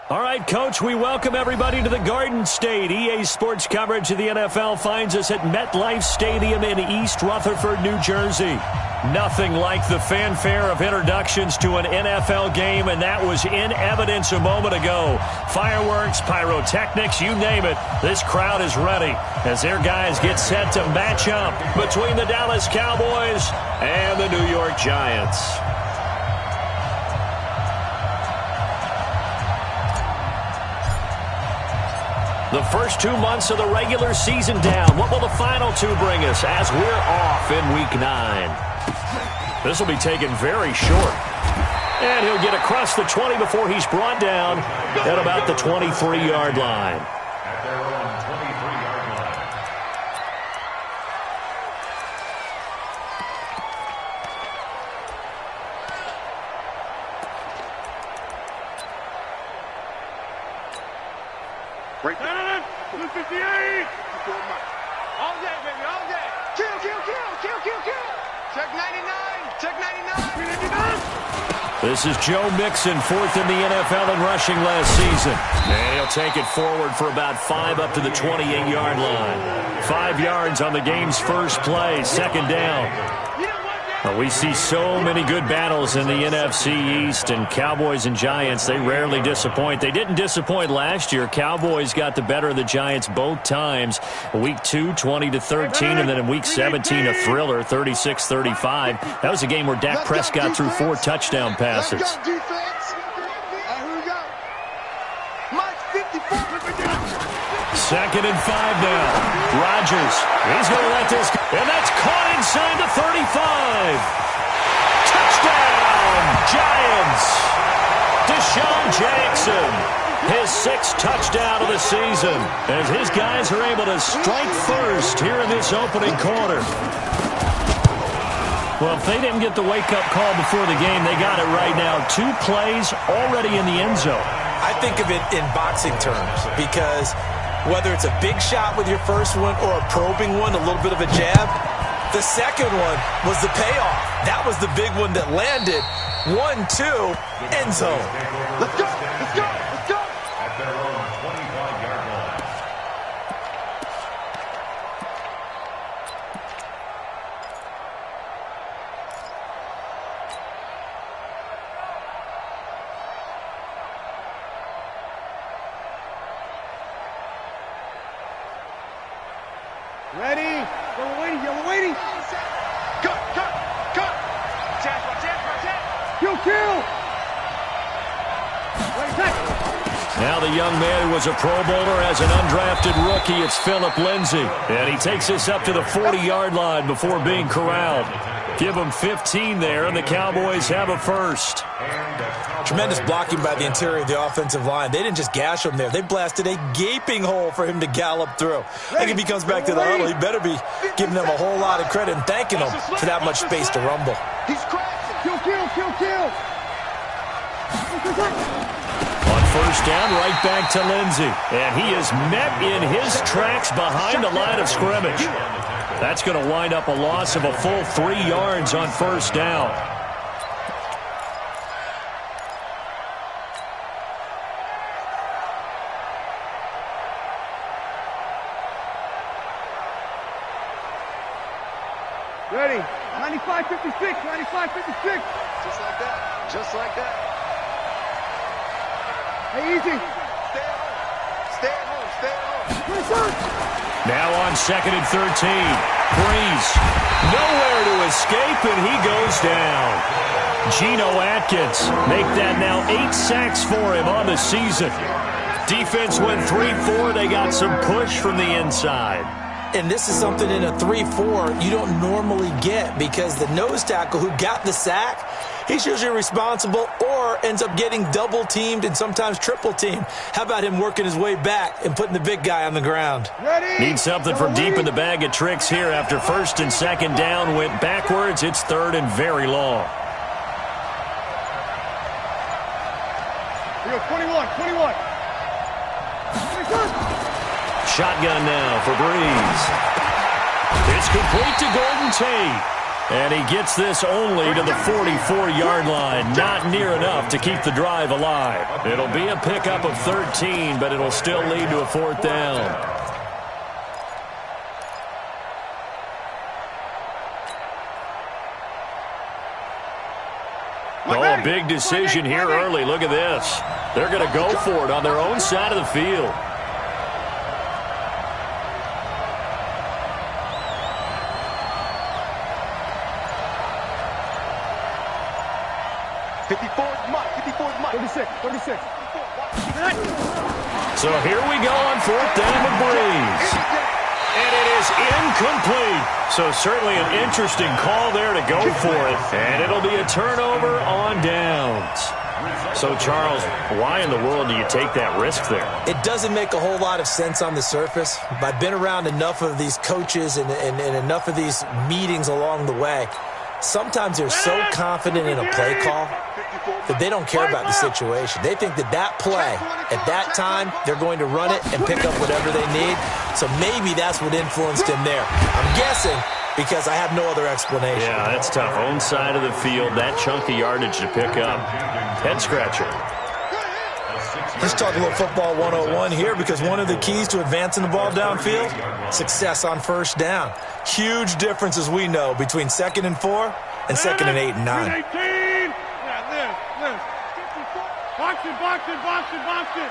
All right, Coach, we welcome everybody to the Garden State. EA Sports coverage of the NFL finds us at MetLife Stadium in East Rutherford, New Jersey. Nothing like the fanfare of introductions to an NFL game, and that was in evidence a moment ago. Fireworks, pyrotechnics, you name it. This crowd is ready as their guys get set to match up between the Dallas Cowboys and the New York Giants. The first 2 months of the regular season down. What will the final two bring us as we're off in Week 9? This will be taken very short. And he'll get across the 20 before he's brought down at about the 23-yard line. Right there. 258. All day, baby, all day. Kill. Check 99. Check 99. This is Joe Mixon, fourth in the NFL in rushing last season. And he'll take it forward for about 5 up to the 28-yard line. 5 yards on the game's first play, second down. We see so many good battles in the NFC East, and Cowboys and Giants, they rarely disappoint. They didn't disappoint last year. Cowboys got the better of the Giants both times. Week 2, 20-13, and then in Week 17, a thriller, 36-35. That was a game where Dak Prescott threw 4 touchdown passes. Second and 5 now. Rodgers, he's going to let this go. And that's caught inside the 35. Touchdown, Giants. Deshaun Jackson, his 6th touchdown of the season, as his guys are able to strike first here in this opening quarter. Well, if they didn't get the wake-up call before the game, they got it right now. 2 plays already in the end zone. I think of it in boxing terms because whether it's a big shot with your first one or a probing one, a little bit of a jab, the second one was the payoff. That was the big one that landed. 1-2, end zone. Let's go. At their own 25-yard line. Ready? You're waiting. Cut. Chance. Kill. Now the young man who was a Pro Bowler as an undrafted rookie, it's Phillip Lindsay. And he takes us up to the 40-yard line before being corralled. Give him 15 there, and the Cowboys have a first. Tremendous blocking by the interior of the offensive line. They didn't just gash him there. They blasted a gaping hole for him to gallop through. I think if he comes back to the huddle, he better be giving them a whole lot of credit and thanking them for that much space to rumble. He's crashing. Kill. On first down, right back to Lindsay. And he is met in his tracks behind the line of scrimmage. That's going to wind up a loss of a full 3 yards on first down. Ready? 95-56. Just like that. Hey, easy. Stay at home. Now on second and 13. Breeze. Nowhere to escape, and he goes down. Geno Atkins make that now 8 sacks for him on the season. Defense went 3-4. They got some push from the inside. And this is something in a 3-4 you don't normally get because the nose tackle who got the sack, he's usually responsible or ends up getting double-teamed and sometimes triple-teamed. How about him working his way back and putting the big guy on the ground? Need something from deep in the bag of tricks here after first and second down went backwards. It's third and very long. 21. Shotgun now for Breeze. It's complete to Golden Tate. And he gets this only to the 44-yard line. Not near enough to keep the drive alive. It'll be a pickup of 13, but it'll still lead to a 4th down. Oh, a big decision here early. Look at this. They're going to go for it on their own side of the field. So here we go on 4th down with Breeze. And it is incomplete. So certainly an interesting call there to go for it. And it'll be a turnover on downs. So, Charles, why in the world do you take that risk there? It doesn't make a whole lot of sense on the surface. But I've been around enough of these coaches and enough of these meetings along the way. Sometimes they're so confident in a play call that they don't care about the situation. They think that play, at that time, they're going to run it and pick up whatever they need. So maybe that's what influenced him there. I'm guessing because I have no other explanation. Yeah, that's tough. Own side of the field, that chunk of yardage to pick up. Head scratcher. Let's talk a little football 101 here, because one of the keys to advancing the ball downfield, success on 1st down. Huge difference, as we know, between 2nd and 4 and 2nd and 8 and 9. Box it, box it, box it, box it.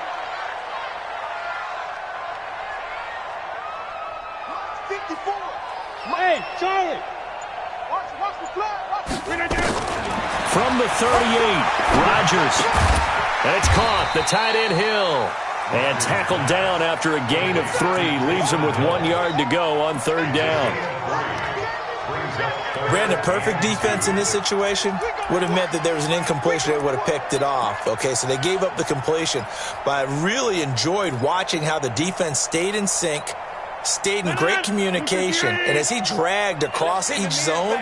54. Hey, Charlie. Watch the flag. From the 38, Rodgers. And it's caught. The tight end Hill. And tackled down after a gain of 3. Leaves him with 1 yard to go on 3rd down. Brandon, perfect defense in this situation would have meant that there was an incompletion that would have picked it off. Okay, so they gave up the completion. But I really enjoyed watching how the defense stayed in sync, stayed in great communication. And as he dragged across each zone,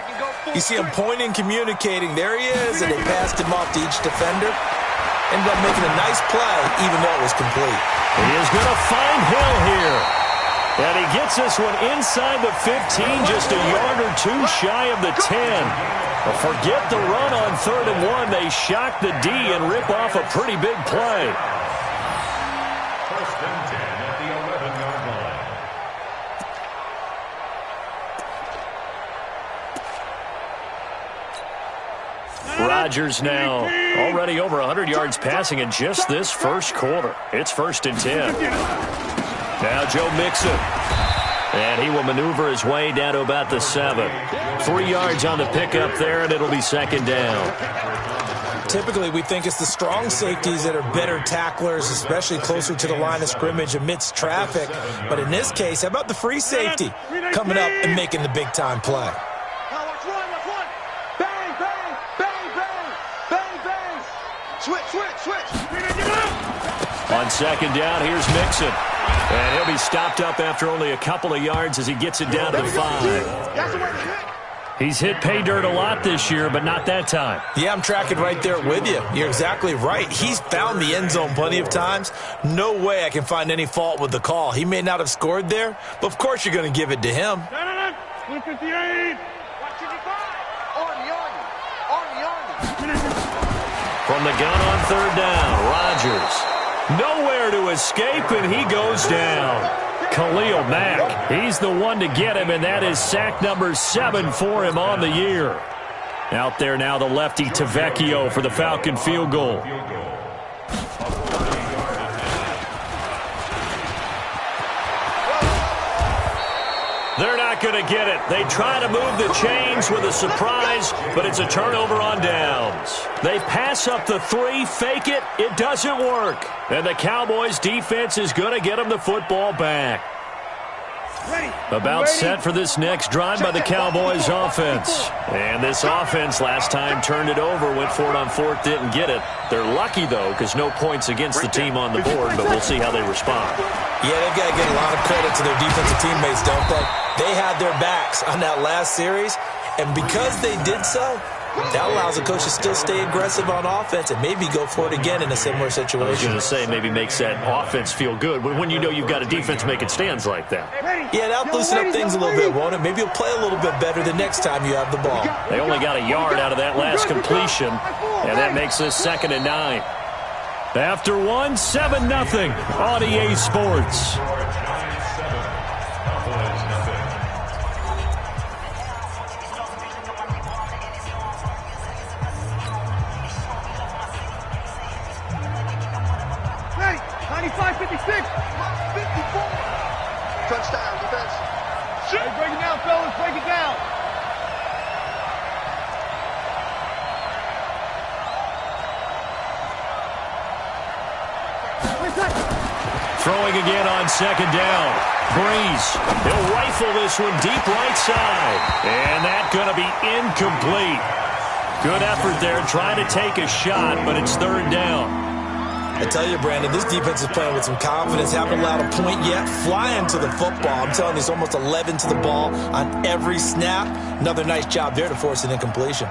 you see him pointing, communicating. There he is, and they passed him off to each defender. Ended up making a nice play, even though it was complete. He is going to find Hill here. And he gets this one inside the 15, just a yard or 2 shy of the 10. But forget the run on 3rd and 1. They shock the D and rip off a pretty big play. First and 10 at the 11-yard line. Rodgers now already over 100 yards passing in just this first quarter. It's 1st and 10. Now Joe Mixon. And he will maneuver his way down to about the 7. 3 yards on the pickup there, and it'll be 2nd down. Typically, we think it's the strong safeties that are better tacklers, especially closer to the line of scrimmage amidst traffic. But in this case, how about the free safety coming up and making the big-time play? On 2nd down, here's Mixon. And he'll be stopped up after only a couple of yards as he gets it down to the 5. He's hit pay dirt a lot this year, but not that time. Yeah, I'm tracking right there with you. You're exactly right. He's found the end zone plenty of times. No way I can find any fault with the call. He may not have scored there, but of course you're going to give it to him. 58. From the gun on 3rd down, Rodgers. Nowhere to escape, and he goes down. Khalil Mack, he's the one to get him, and that is sack number 7 for him on the year. Out there now, the lefty Tavecchio for the Falcon field goal. They're not going to get it. They try to move the chains with a surprise, but it's a turnover on downs. They pass up the 3, fake it. It doesn't work. And the Cowboys' defense is going to get them the football back. About set for this next drive by the Cowboys offense. And this offense last time turned it over, went for it on 4th, didn't get it. They're lucky, though, because no points against the team on the board, but we'll see how they respond. Yeah, they've got to get a lot of credit to their defensive teammates, don't they? They had their backs on that last series, and because they did so, That allows the coach to still stay aggressive on offense and maybe go for it again in a similar situation. I was going to say maybe makes that offense feel good when you know you've got a defense making stands like that. Yeah, that'll loosen up things a little bit, won't it? Maybe you'll play a little bit better the next time you have the ball. They only got a yard out of that last completion, and that makes this 2nd and 9. After one, 7-0 on EA Sports. Ready, 95, 56, 54. Touchdown, defense. Hey, break it down, fellas, break it down. Throwing again on 2nd down. Breeze. He'll rifle this one deep right side. And that's going to be incomplete. Good effort there trying to take a shot, but it's 3rd down. I tell you, Brandon, this defense is playing with some confidence. Haven't allowed a point yet. Flying to the football. I'm telling you, it's almost 11 to the ball on every snap. Another nice job there to force an incompletion.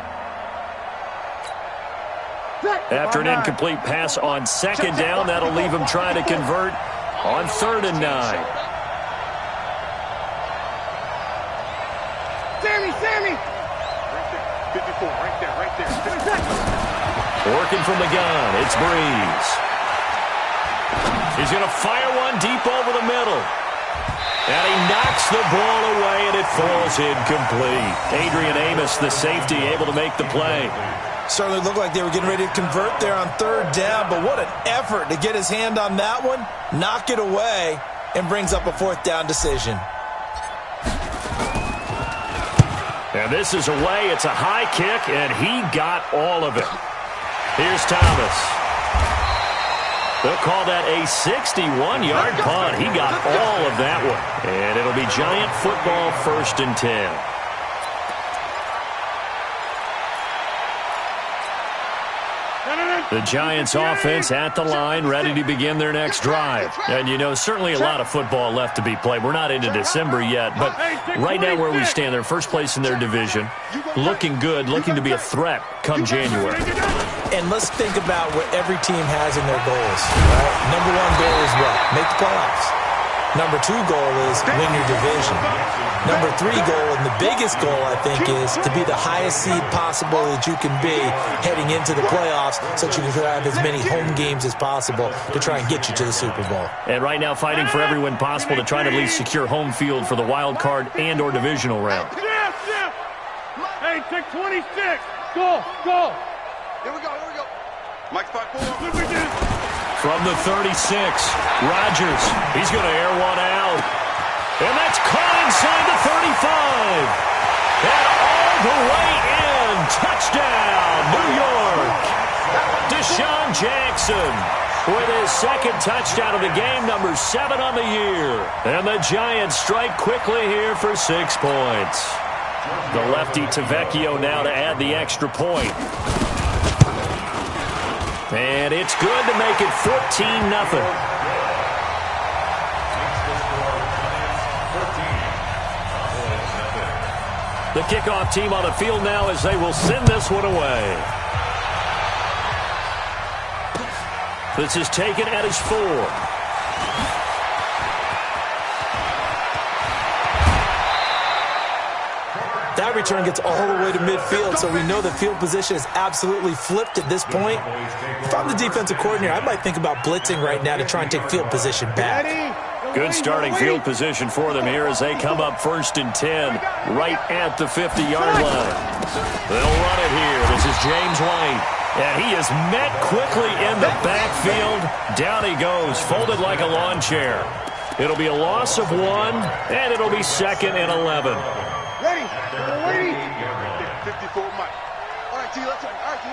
After an incomplete pass on 2nd down, that'll leave him trying to convert on 3rd and 9. Sammy! Right there, 54, right there. Working from the gun, it's Breeze. He's going to fire one deep over the middle. And he knocks the ball away, and it falls incomplete. Adrian Amos, the safety, able to make the play. Certainly looked like they were getting ready to convert there on 3rd down, but what an effort to get his hand on that one, knock it away, and brings up a 4th down decision. And this is away. It's a high kick, and he got all of it. Here's Thomas. They'll call that a 61-yard punt. He got all of that one. And it'll be Giant football, 1st and 10. The Giants offense at the line, ready to begin their next drive. And, you know, certainly a lot of football left to be played. We're not into December yet, but right now where we stand, they're first place in their division, looking good, looking to be a threat come January. And let's think about what every team has in their goals. Right? Number 1 goal is what? Make the playoffs. Number 2 goal is win your division. Number 3 goal, and the biggest goal, I think, is to be the highest seed possible that you can be heading into the playoffs so that you can have as many home games as possible to try and get you to the Super Bowl. And right now fighting for every win possible to try to at least secure home field for the wild card and or divisional round. Hey, take 26. Go. Here we go. Mike 5-4. From the 36, Rodgers. He's going to air one out. And that's caught inside the 35. And all the way in. Touchdown, New York. Deshaun Jackson with his 2nd touchdown of the game, number 7 on the year. And the Giants strike quickly here for 6 points. The lefty Tavecchio now to add the extra point. And it's good to make it 14-0. The kickoff team on the field now as they will send this one away. This is taken at his 4. That return gets all the way to midfield, so we know the field position is absolutely flipped at this point. If I'm the defensive coordinator, I might think about blitzing right now to try and take field position back. Good starting field position for them here as they come up 1st and 10 right at the 50-yard line. They'll run it here. This is James White. And he is met quickly in the backfield. Down he goes, folded like a lawn chair. It'll be a loss of 1, and it'll be 2nd and 11. Ready. 54, Mike. All right, T, let's go. All right, T.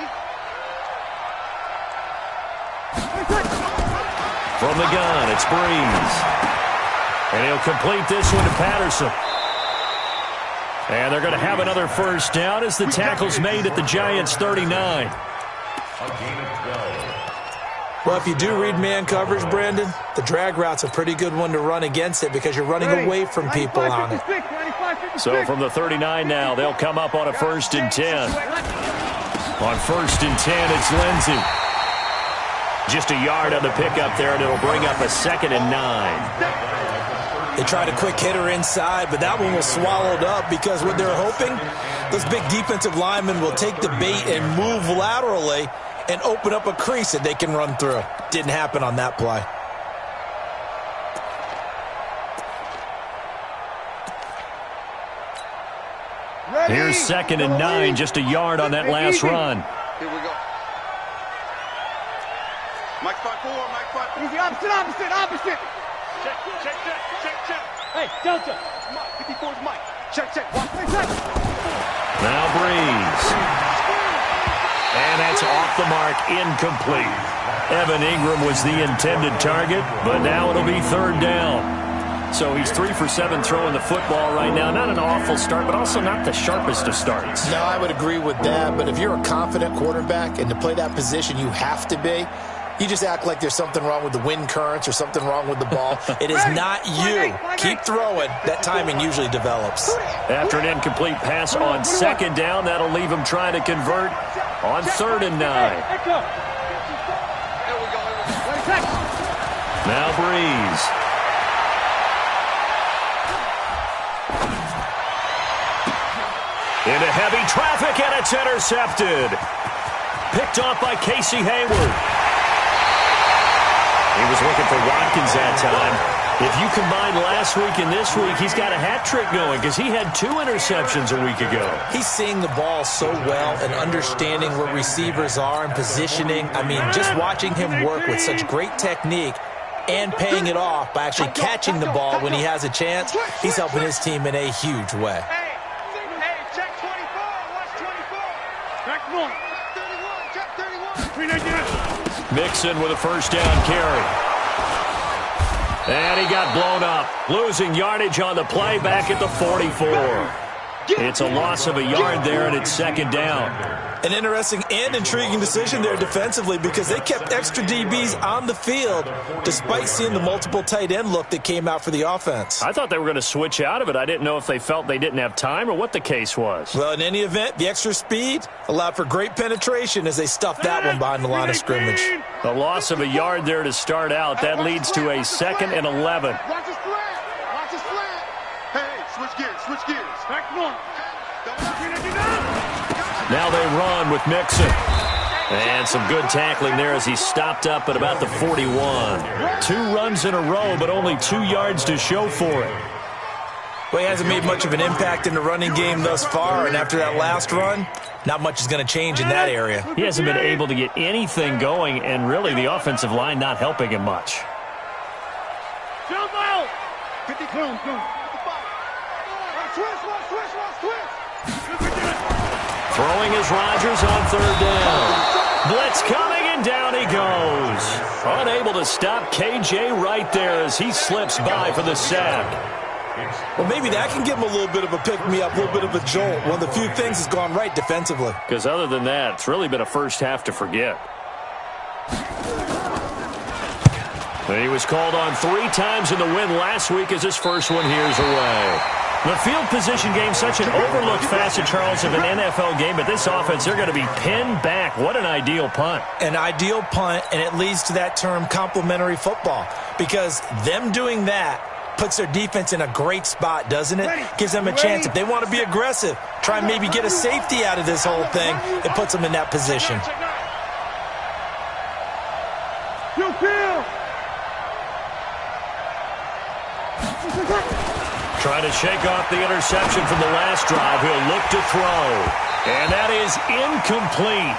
From the gun, it's Breeze. And he'll complete this one to Patterson. And they're going to have another 1st down as the tackle's made at the Giants' 39. Well, if you do read man coverage, Brandon, the drag route's a pretty good one to run against it because you're running away from people on it. So from the 39 now, they'll come up on a 1st and 10. On 1st and 10, it's Lindsey. Just a yard on the pickup there, and it'll bring up a 2nd and 9. They tried a quick hitter inside, but that one was swallowed up because what they're hoping, those big defensive linemen will take the bait and move laterally and open up a crease that they can run through. Didn't happen on that play. Here's 2nd and 9, just a yard on that last run. Here we go. Mike 5-4, Mike 5. Easy, opposite. Check. Hey, Delta. Mike, 54's Mike. Check. Watch, check. Now Breeze. And that's off the mark, incomplete. Evan Ingram was the intended target, but now it'll be 3rd down. So he's 3 for 7 throwing the football right now. Not an awful start, but also not the sharpest of starts. No, I would agree with that. But if you're a confident quarterback and to play that position, you have to be. You just act like there's something wrong with the wind currents or something wrong with the ball. It is not you. Keep throwing. That timing usually develops. After an incomplete pass on 2nd down, that'll leave him trying to convert on 3rd and 9. Now Breeze. Into heavy traffic, and it's intercepted. Picked off by Casey Hayward. He was looking for Watkins that time. If you combine last week and this week, he's got a hat trick going because he had 2 interceptions a week ago. He's seeing the ball so well and understanding where receivers are and positioning. I mean, just watching him work with such great technique and paying it off by actually catching the ball when he has a chance, he's helping his team in a huge way. Mixon with a 1st down carry. And he got blown up. Losing yardage on the play back at the 44. It's a loss of a yard there, and it's 2nd down. An interesting and intriguing decision there defensively because they kept extra DBs on the field despite seeing the multiple tight end look that came out for the offense. I thought they were going to switch out of it. I didn't know if they felt they didn't have time or what the case was. Well, in any event, the extra speed allowed for great penetration as they stuffed that one behind the line of scrimmage. A loss of a yard there to start out. That leads to a 2nd and 11. Watch his slant. Hey, switch gears. Back one. Now they run with Mixon. And some good tackling there as he stopped up at about the 41. 2 runs in a row, but only 2 yards to show for it. Well, he hasn't made much of an impact in the running game thus far, and after that last run, not much is going to change in that area. He hasn't been able to get anything going, and really the offensive line not helping him much. Jump out! 50, come. Switch. Throwing is Rodgers on 3rd down. Blitz coming, and down he goes. Unable to stop KJ right there as he slips by for the sack. Well, maybe that can give him a little bit of a pick-me-up, a little bit of a jolt. One of the few things has gone right defensively. Because other than that, it's really been a first half to forget. He was called on 3 times in the win last week as his first one here's away. The field position game, such an overlooked facet, Charles, of an NFL game, but this offense, they're going to be pinned back. What an ideal punt. An ideal punt, and it leads to that term complementary football, because them doing that puts their defense in a great spot, doesn't it? Gives them a chance. If they want to be aggressive, try and maybe get a safety out of this whole thing, it puts them in that position. Trying to shake off the interception from the last drive. He'll look to throw. And that is incomplete.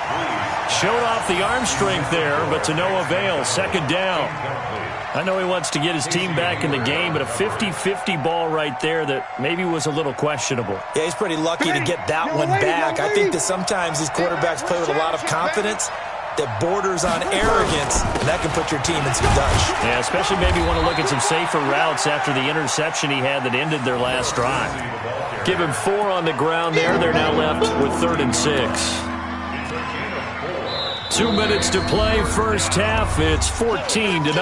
Showed off the arm strength there, but to no avail. 2nd down. I know he wants to get his team back in the game, but a 50-50 ball right there that maybe was a little questionable. Yeah, he's pretty lucky to get that one back. I think that sometimes these quarterbacks play with a lot of confidence that borders on arrogance, and that can put your team in some dutch. Yeah, especially maybe want to look at some safer routes after the interception he had that ended their last drive. Give him 4 on the ground there. They're now left with 3rd and 6. 2 minutes to play, first half. It's 14-0.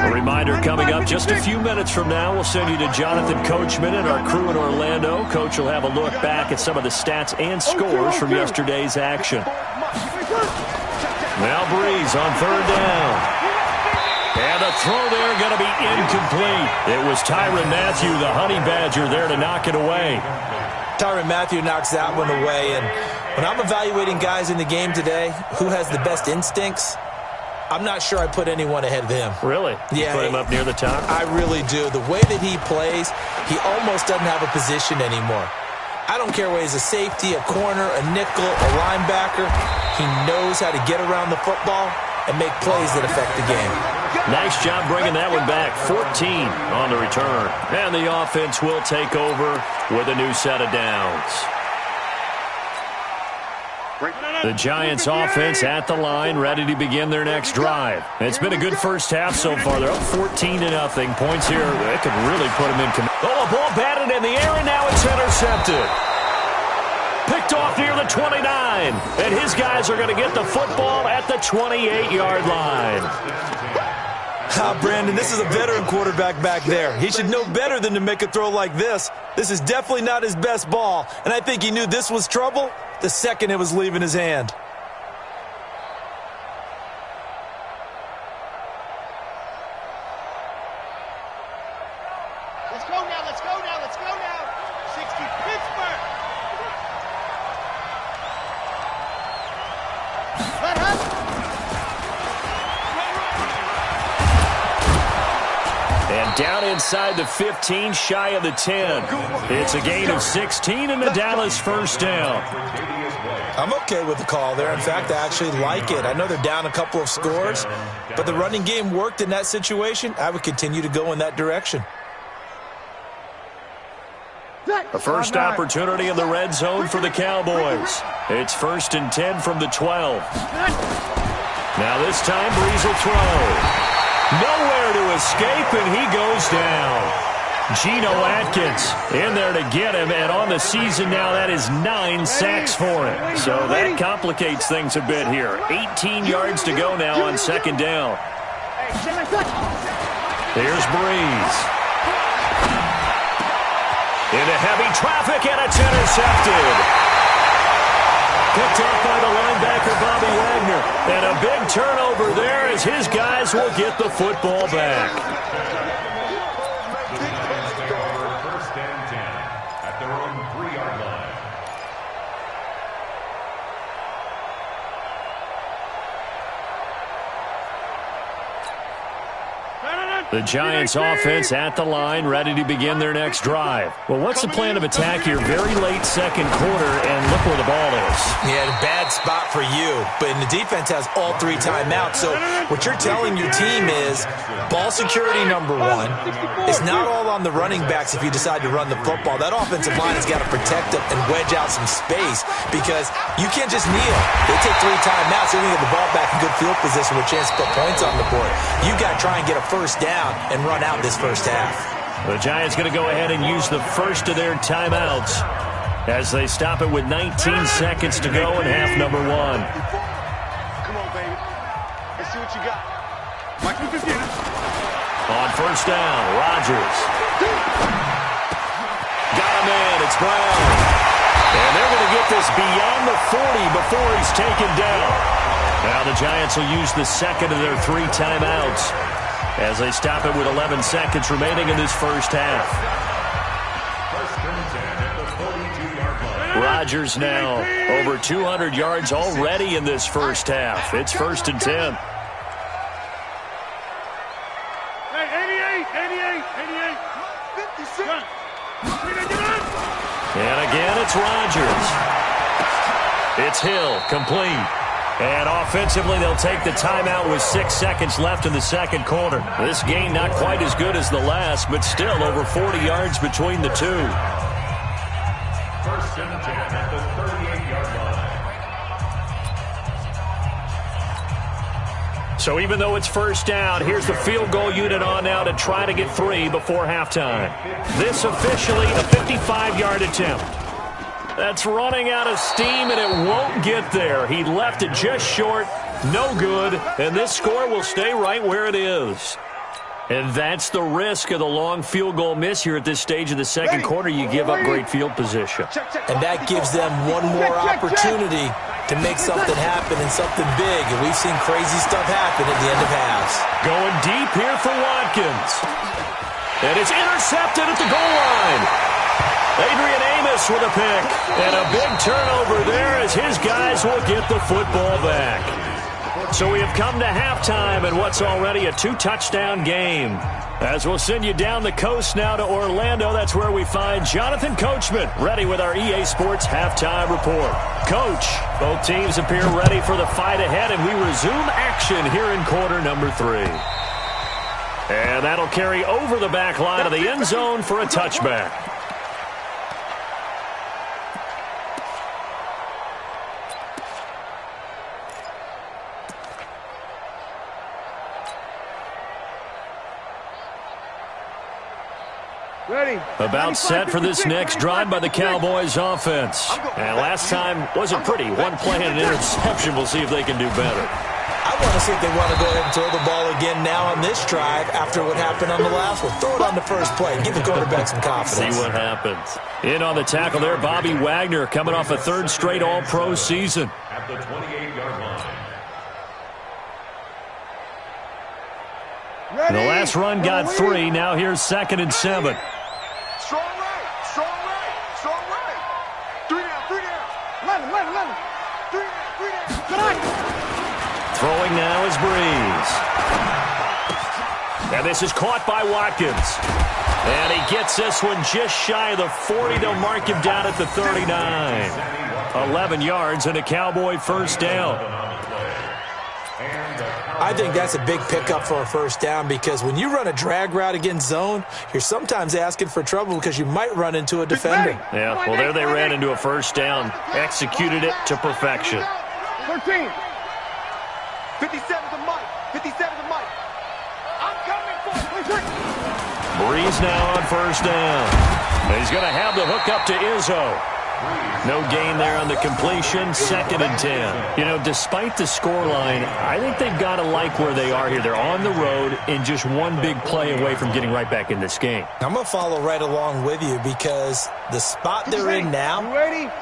A reminder reminder coming up just a few minutes from now, we'll send you to Jonathan Coachman and our crew in Orlando. Coach will have a look back at some of the stats and scores from yesterday's action. Now Breeze on third down. And the throw there going to be incomplete. It was Tyrann Mathieu, the Honey Badger, there to knock it away. Tyrann Mathieu knocks that one away. And when I'm evaluating guys in the game today, who has the best instincts, I'm not sure I put anyone ahead of him. Really? Yeah. You put him up near the top? I really do. The way that he plays, he almost doesn't have a position anymore. I don't care whether he's a safety, a corner, a nickel, a linebacker. He knows how to get around the football and make plays that affect the game. Nice job bringing that one back. 14 on the return. And the offense will take over with a new set of downs. The Giants offense at the line, ready to begin their next drive. It's been a good first half so far. They're up 14-0. Points here, they could really put them in command. Oh, a ball batted in the air, and now it's intercepted. Picked off near the 29. And his guys are going to get the football at the 28-yard line. Brandon, this is a veteran quarterback back there. He should know better than to make a throw like this. This is definitely not his best ball, and I think he knew this was trouble the second it was leaving his hand. Let's go now, let's go now, let's go now. 60 Pittsburgh. Let up. And down inside the 15, shy of the 10. It's a gain of 16 and the Dallas first down. I'm okay with the call there. In fact, I actually like it. I know they're down a couple of scores, but the running game worked in that situation. I would continue to go in that direction. A first opportunity in the red zone for the Cowboys. It's 1st and 10 from the 12. Now this time, Breeze will throw. Nowhere to escape, and he goes down. Geno Atkins in there to get him, and on the season now, that is 9 sacks for him. So that complicates things a bit here. 18 yards to go now on second down. Here's Breeze. Into heavy traffic, and it's intercepted. Picked off by the linebacker, Bobby Wagner. And a big turnover there as his guys will get the football back. First and 10 at their own 3-yard line. The Giants offense at the line, ready to begin their next drive. Well, what's the plan of attack here? Very late second quarter, and look where the ball is. Yeah, bad spot for you, but the defense has all 3 timeouts. So what you're telling your team is ball security number 1. It's not all on the running backs if you decide to run the football. That offensive line has got to protect them and wedge out some space because you can't just kneel. They take 3 timeouts. They're going to get the ball back in good field position with a chance to put points on the board. You got to try and get a first down and run out this first half. The Giants going to go ahead and use the first of their timeouts as they stop it with 19 seconds to go in half number 1. Come on, baby. Let's see what you got. Mike, you can get it. On first down, Rodgers. Got him in. It's Brown. And they're going to get this beyond the 40 before he's taken down. Now the Giants will use the second of their 3 timeouts as they stop it with 11 seconds remaining in this first half. First and 10 at the 42-yard line. Rodgers now over 200 yards already in this first half. It's 1st and 10. Hey, 88, 56. And again, it's Rodgers. It's Hill, complete. And offensively, they'll take the timeout with 6 seconds left in the second quarter. This game not quite as good as the last, but still over 40 yards between the two. First and 10 at the 38-yard line. So even though it's first down, here's the field goal unit on now to try to get 3 before halftime. This officially a 55-yard attempt. That's running out of steam, and it won't get there. He left it just short, no good, and this score will stay right where it is. And that's the risk of the long field goal miss here at this stage of the second quarter. You give up great field position. And that gives them one more opportunity to make something happen and something big. And we've seen crazy stuff happen at the end of halves. Going deep here for Watkins. And it's intercepted at the goal line. Adrian Amos with a pick. And a big turnover there as his guys will get the football back. So we have come to halftime in what's already a 2-touchdown game. As we'll send you down the coast now to Orlando, that's where we find Jonathan Coachman ready with our EA Sports Halftime Report. Coach, both teams appear ready for the fight ahead, and we resume action here in quarter number 3. And that'll carry over the back line of the end zone for a touchback. About set for this next drive by the Cowboys offense. And last time wasn't pretty. One play and an interception. We'll see if they can do better. I want to see if they want to go ahead and throw the ball again now on this drive after what happened on the last one. Throw it on the first play and give the quarterback some confidence. See what happens. In on the tackle there, Bobby Wagner coming off a third straight All-Pro season. At the 28-yard line. The last run got 3. Now here's 2nd and 7. Strong right, strong right, strong right. 3 down, 3 down. 11. 3 down, 3 down. Good night. Throwing now is Breeze. And this is caught by Watkins. And he gets this one just shy of the 40. They'll mark him down at the 39. 11 yards and a Cowboy first down. I think that's a big pickup for a first down because when you run a drag route against zone, you're sometimes asking for trouble because you might run into a defender. Yeah, well, there they ran into a first down. Executed it to perfection. 13. 57 to Mike. 57 to Mike. I'm coming for you. Breeze now on first down. And he's going to have the hook up to Izzo. No gain there on the completion. 2nd and 10. You know, despite the scoreline, I think they've got to like where they are here. They're on the road and just one big play away from getting right back in this game. I'm going to follow right along with you because the spot they're in now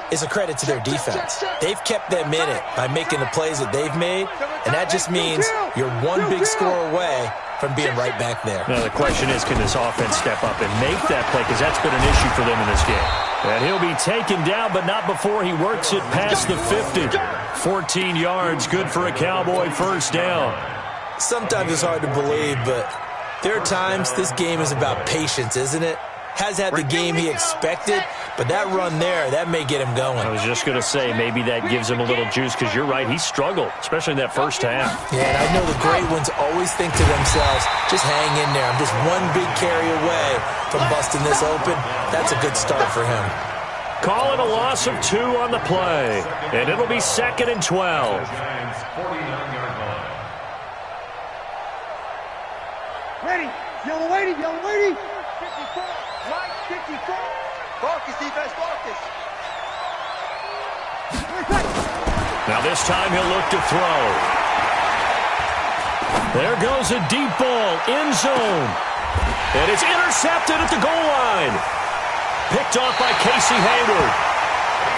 is a credit to their defense. They've kept them in it by making the plays that they've made, and that just means you're one big score away from being right back there. Now, the question is, can this offense step up and make that play? Because that's been an issue for them in this game. And he'll be taken down, but not before he works it past the 50. 14 yards, good for a Cowboy first down. Sometimes it's hard to believe, but there are times this game is about patience, isn't it? Has had the game he expected, but that run there, that may get him going. I was just going to say, maybe that gives him a little juice, because you're right, he struggled, especially in that first half. Yeah, and I know the great ones always think to themselves, just hang in there. I'm just one big carry away from busting this open. That's a good start for him. Calling a loss of 2 on the play, and it'll be 2nd and 12. Ready. Yellow lady, yellow lady. 54. Mike, 54. Focus, defense, focus. Now this time he'll look to throw. There goes a deep ball, end zone. And it's intercepted at the goal line. Picked off by Casey Hayward.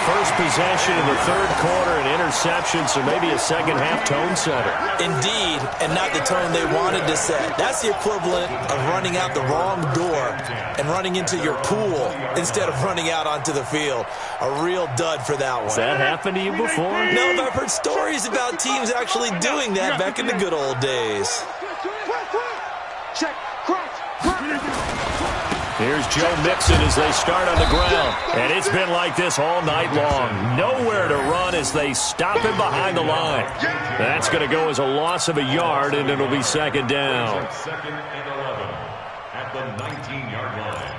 First possession in the third quarter, an interception, so maybe a second-half tone setter. Indeed, and not the tone they wanted to set. That's the equivalent of running out the wrong door and running into your pool instead of running out onto the field. A real dud for that one. Has that happened to you before? No, but I've heard stories about teams actually doing that back in the good old days. Check, crunch. Here's Joe Mixon as they start on the ground. And it's been like this all night long. Nowhere to run as they stop him behind the line. That's going to go as a loss of a yard, and it'll be second down. 2nd and 11 at the 19-yard line.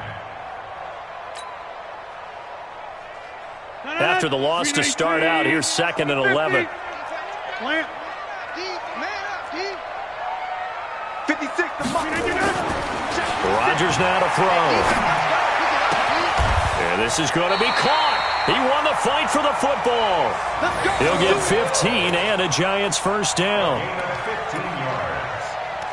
After the loss to start out, here's 2nd and 11. Plant. Deep, man up, deep. 56 to Mike. Rodgers now to throw. And this is going to be caught. He won the fight for the football. He'll get 15 and a Giants first down.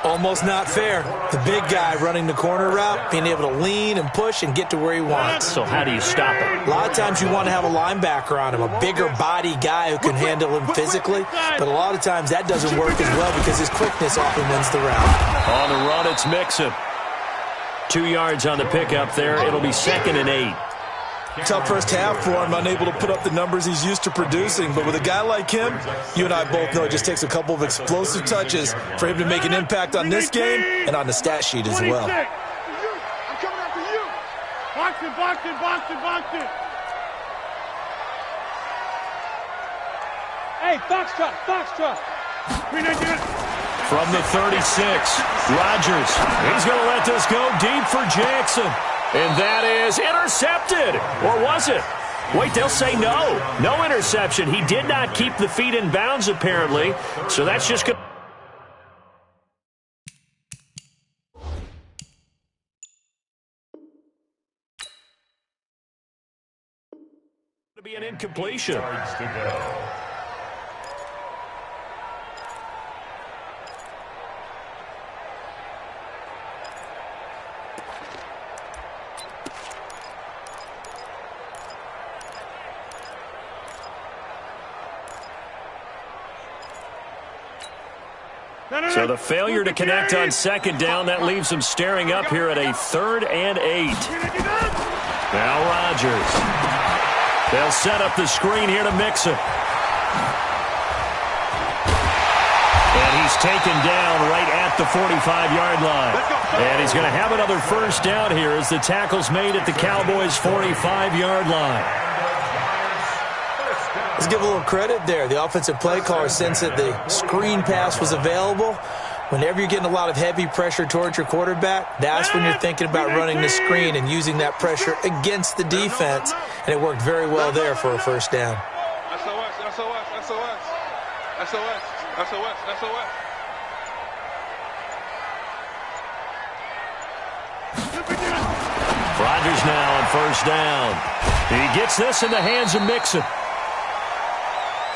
Almost not fair. The big guy running the corner route, being able to lean and push and get to where he wants. So how do you stop it? A lot of times you want to have a linebacker on him, a bigger body guy who can handle him physically, but a lot of times that doesn't work as well because his quickness often wins the route. On the run, it's Mixon. 2 yards on the pickup there. It'll be 2nd and 8. Tough first half for him, unable to put up the numbers he's used to producing. But with a guy like him, you and I both know it just takes a couple of explosive touches for him to make an impact on this game and on the stat sheet as well. I'm coming after you. Box it, box it, box it, box it. Hey, box truck, box truck. From the 36, Rodgers. He's going to let this go deep for Jackson. And that is intercepted. Or was it? Wait, they'll say no. No interception. He did not keep the feet in bounds, apparently. So that's just going to be an incompletion. So the failure to connect on 2nd down, that leaves them staring up here at a 3rd and 8. Now Rodgers. They'll set up the screen here to Mixon. And he's taken down right at the 45-yard line. And he's going to have another first down here as the tackle's made at the Cowboys' 45-yard line. Let's give a little credit there. The offensive play caller sensed that the screen pass was available. Whenever you're getting a lot of heavy pressure towards your quarterback, that's when you're thinking about running the screen and using that pressure against the defense. And it worked very well there for a first down. SOS, SOS, SOS. SOS, SOS, SOS. Rodgers now on first down. He gets this in the hands of Mixon.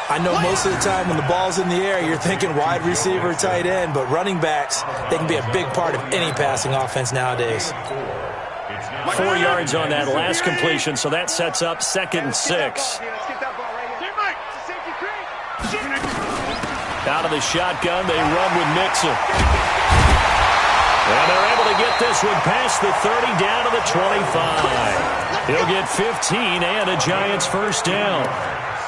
I know most of the time when the ball's in the air, you're thinking wide receiver, tight end, but running backs, they can be a big part of any passing offense nowadays. 4 yards on that last completion, so that sets up 2nd and 6. Out of the shotgun, they run with Mixon. And they're able to get this one past the 30 down to the 25. He'll get 15 and a Giants first down.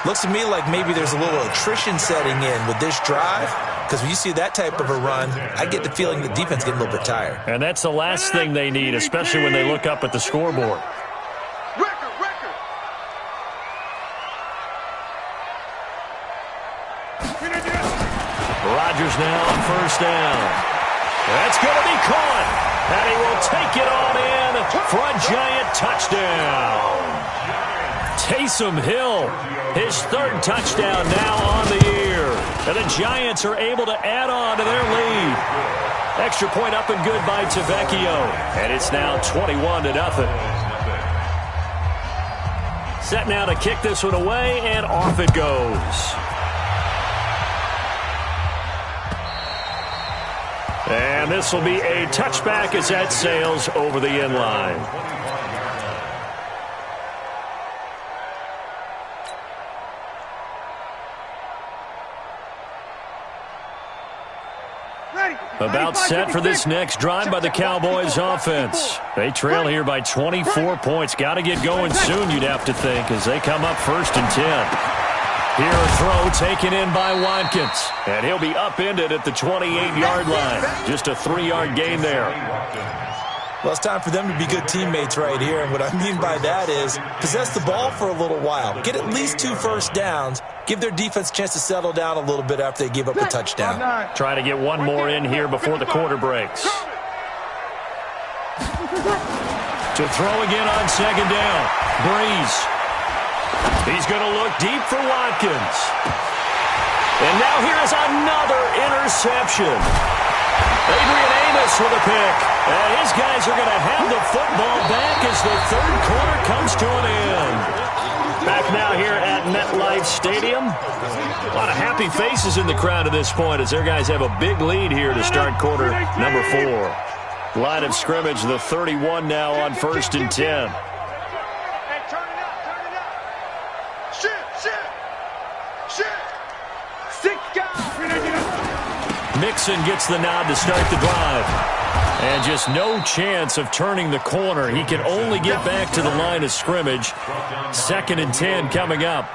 Looks to me like maybe there's a little attrition setting in with this drive, because when you see that type of a run, I get the feeling the defense getting a little bit tired. And that's the last thing they need, especially when they look up at the scoreboard. Rodgers now on first down. That's going to be caught, and he will take it on in for a Giant touchdown. Taysom Hill, his 3rd touchdown now on the year. And the Giants are able to add on to their lead. Extra point up and good by Tavecchio. And it's now 21-0. Set now to kick this one away, and off it goes. And this will be a touchback as that sails over the end line. About set for this next drive by the Cowboys offense. They trail here by 24 points. Got to get going soon, you'd have to think, as they come up 1st and 10. Here a throw taken in by Watkins. And he'll be upended at the 28-yard line. Just a 3-yard gain there. Well, it's time for them to be good teammates right here. And what I mean by that is possess the ball for a little while. Get at least 2 first downs. Give their defense a chance to settle down a little bit after they give up a touchdown. Try to get one more in here before the quarter breaks. To throw again on 2nd down. Breeze. He's going to look deep for Watkins. And now here's another interception. Adrian Amos with a pick. And his guys are going to have the football back as the 3rd quarter comes to an end. Back now here at MetLife Stadium. A lot of happy faces in the crowd at this point as their guys have a big lead here to start quarter number 4. Line of scrimmage, the 31 now on 1st and 10. Mixon gets the nod to start the drive. And just no chance of turning the corner. He can only get back to the line of scrimmage. 2nd and 10 coming up.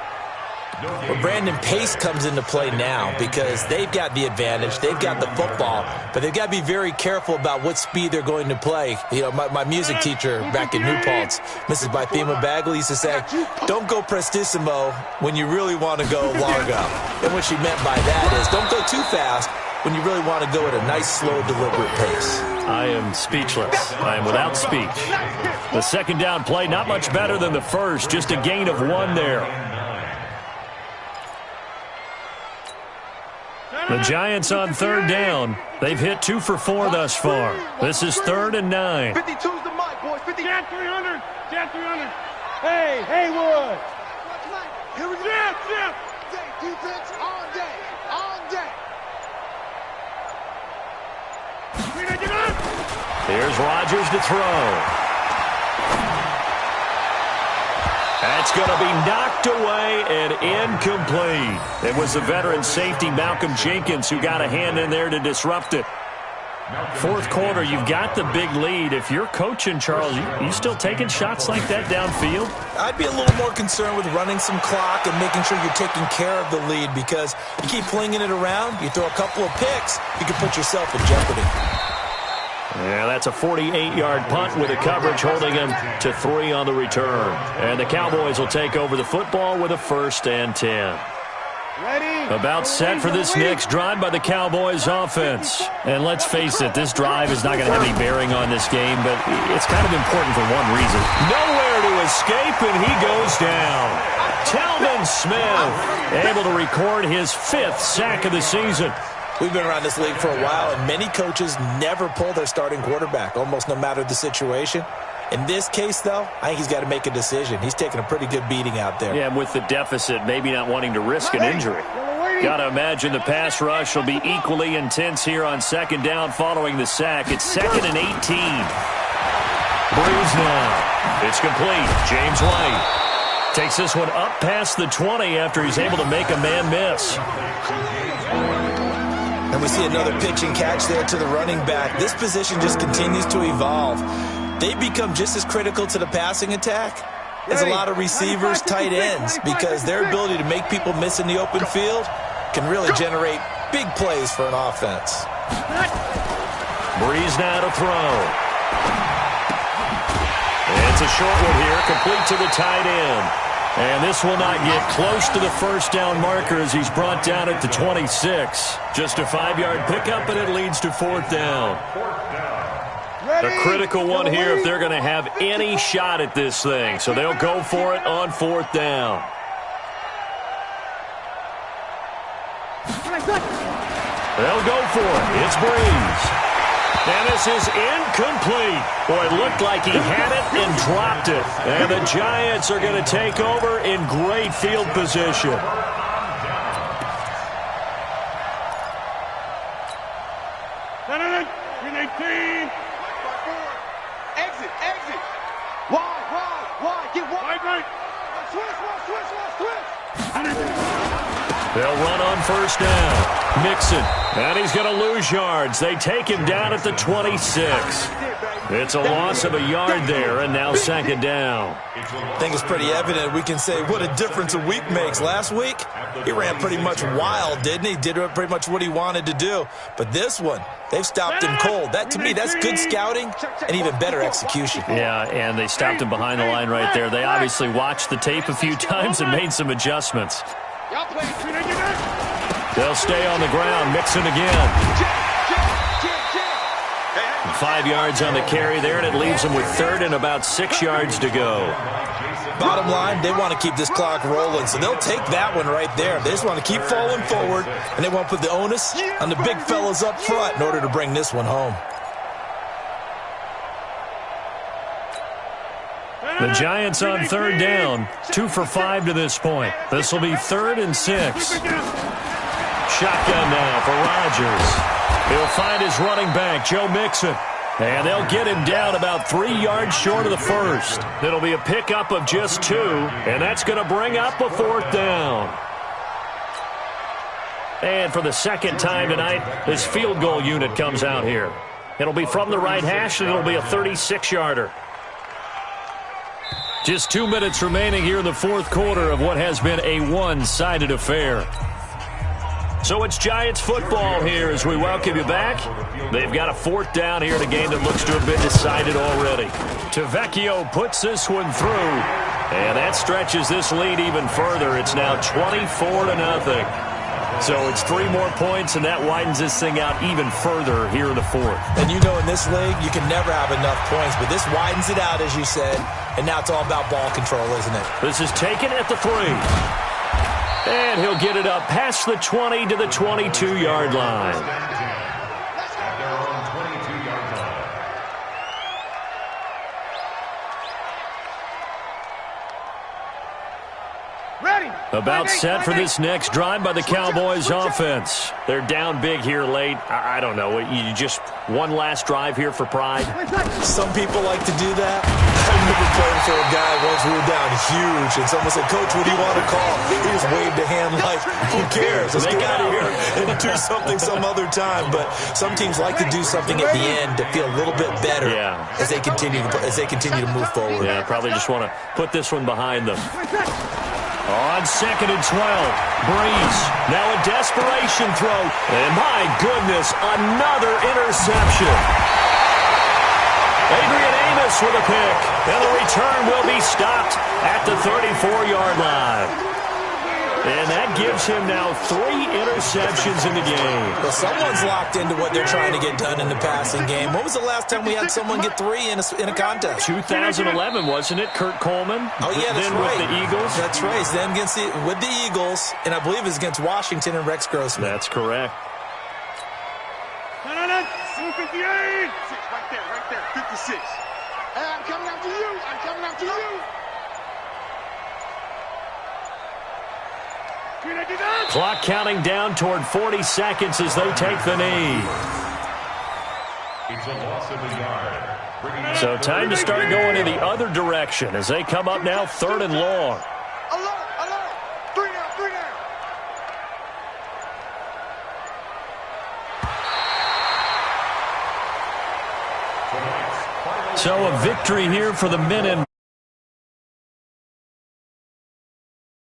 Well, Brandon, pace comes into play now because they've got the advantage. They've got the football, but they've got to be very careful about what speed they're going to play. You know, my music teacher back in New Paltz, Mrs. Bythema Bagley, used to say, don't go prestissimo when you really want to go largo. And what she meant by that is don't go too fast when you really want to go at a nice, slow, deliberate pace. I am speechless. I am without speech. The 2nd down play, not much better than the first, just a gain of 1 there. The Giants on 3rd down. They've hit 2 for 4 thus far. This is 3rd and 9. 52's the mic, boys. 50. Jan 300. Jan 300. Hey, Haywood. Here we go. Jam. Defense all day. All day. Here's Rodgers to throw. That's going to be knocked away and incomplete. It was the veteran safety Malcolm Jenkins who got a hand in there to disrupt it. 4th quarter, you've got the big lead. If you're coaching, Charles, you still taking shots like that downfield? I'd be a little more concerned with running some clock and making sure you're taking care of the lead because you keep flinging it around, you throw a couple of picks, you can put yourself in jeopardy. Yeah, that's a 48-yard punt with a coverage holding him to 3 on the return. And the Cowboys will take over the football with a 1st and 10. About set for this next drive by the Cowboys offense. And let's face it, this drive is not going to have any bearing on this game, but it's kind of important for one reason. Nowhere to escape, and he goes down. Telvin Smith able to record his 5th sack of the season. We've been around this league for a while, and many coaches never pull their starting quarterback, almost no matter the situation. In this case, though, I think he's got to make a decision. He's taking a pretty good beating out there. Yeah, with the deficit, maybe not wanting to risk an injury. Got to imagine the pass rush will be equally intense here on 2nd down following the sack. It's 2nd and 18. Breeze now. It's complete. James White takes this one up past the 20 after he's able to make a man miss. And we see another pitch and catch there to the running back. This position just continues to evolve. They become just as critical to the passing attack as a lot of receivers, tight ends, because their ability to make people miss in the open field can really generate big plays for an offense. Breeze now to throw. It's a short one here, complete to the tight end. And this will not get close to the 1st down marker as he's brought down at the 26. Just a 5-yard pickup, and it leads to 4th down. A critical one here if they're going to have any shot at this thing. So they'll go for it on 4th down. They'll go for it. It's Breeze. And this is incomplete. Boy, it looked like he had it and dropped it. And the Giants are going to take over in great field position. Exit. Wide. Get wide. Switch. They'll run on 1st down. Mixon. And he's going to lose yards. They take him down at the 26. It's a loss of a yard there, and now 2nd down. I think it's pretty evident. We can say what a difference a week makes. Last week, he ran pretty much wild, didn't he? Did pretty much what he wanted to do. But this one, they've stopped him cold. That, to me, that's good scouting and even better execution. Yeah, and they stopped him behind the line right there. They obviously watched the tape a few times and made some adjustments. They'll stay on the ground. Mixon again. 5 yards on the carry there, and it leaves them with 3rd and about 6 yards to go. Bottom line, they want to keep this clock rolling, so they'll take that one right there. They just want to keep falling forward, and they want to put the onus on the big fellas up front in order to bring this one home. The Giants on third down, 2 for 5 to this point. This will be 3rd and 6. Shotgun now for Rodgers. He'll find his running back, Joe Mixon. And they'll get him down about 3 yards short of the first. It'll be a pickup of just 2, and that's going to bring up a 4th down. And for the second time tonight, his field goal unit comes out here. It'll be from the right hash, and it'll be a 36-yarder. Just 2 minutes remaining here in the fourth quarter of what has been a one-sided affair. So it's Giants football here as we welcome you back. They've got a 4th down here in a game that looks to have been decided already. Tavecchio puts this one through, and that stretches this lead even further. It's now 24-0. So it's 3 more points, and that widens this thing out even further here in the fourth. And you know in this league, you can never have enough points, but this widens it out, as you said, and now it's all about ball control, isn't it? This is taken at the 3. And he'll get it up past the 20 to the 22-yard line. At their own 22-yard line. Ready. About set for this next drive by the Cowboys offense. They're down big here late. I don't know. You just one last drive here for pride? Some people like to do that. I remember playing for a guy once we were down huge, and someone said, "Coach, what do you want to call?" He just waved a hand like, who cares? Let's get out of here and do something some other time. But some teams like to do something at the end to feel a little bit better as they continue to move forward. Yeah, probably just want to put this one behind them. On 2nd and 12, Breeze. Now a desperation throw. And my goodness, another interception. Adrian Amos with a pick. And the return will be stopped at the 34-yard line. And that gives him now 3 interceptions in the game. Well, someone's locked into what they're trying to get done in the passing game. When was the last time we had someone get 3 in a contest? 2011, wasn't it? Kurt Coleman? Oh, yeah, that's then right. With the Eagles? That's right. Then with the Eagles, and I believe it's against Washington and Rex Grossman. That's correct. No. 58. 6, right there. 56. Hey, I'm coming after you. Clock counting down toward 40 seconds as they take the knee. It's a loss of a yard. So time to start going in the other direction as they come up now 3rd and long. Alert. 3 now. So a victory here for the men in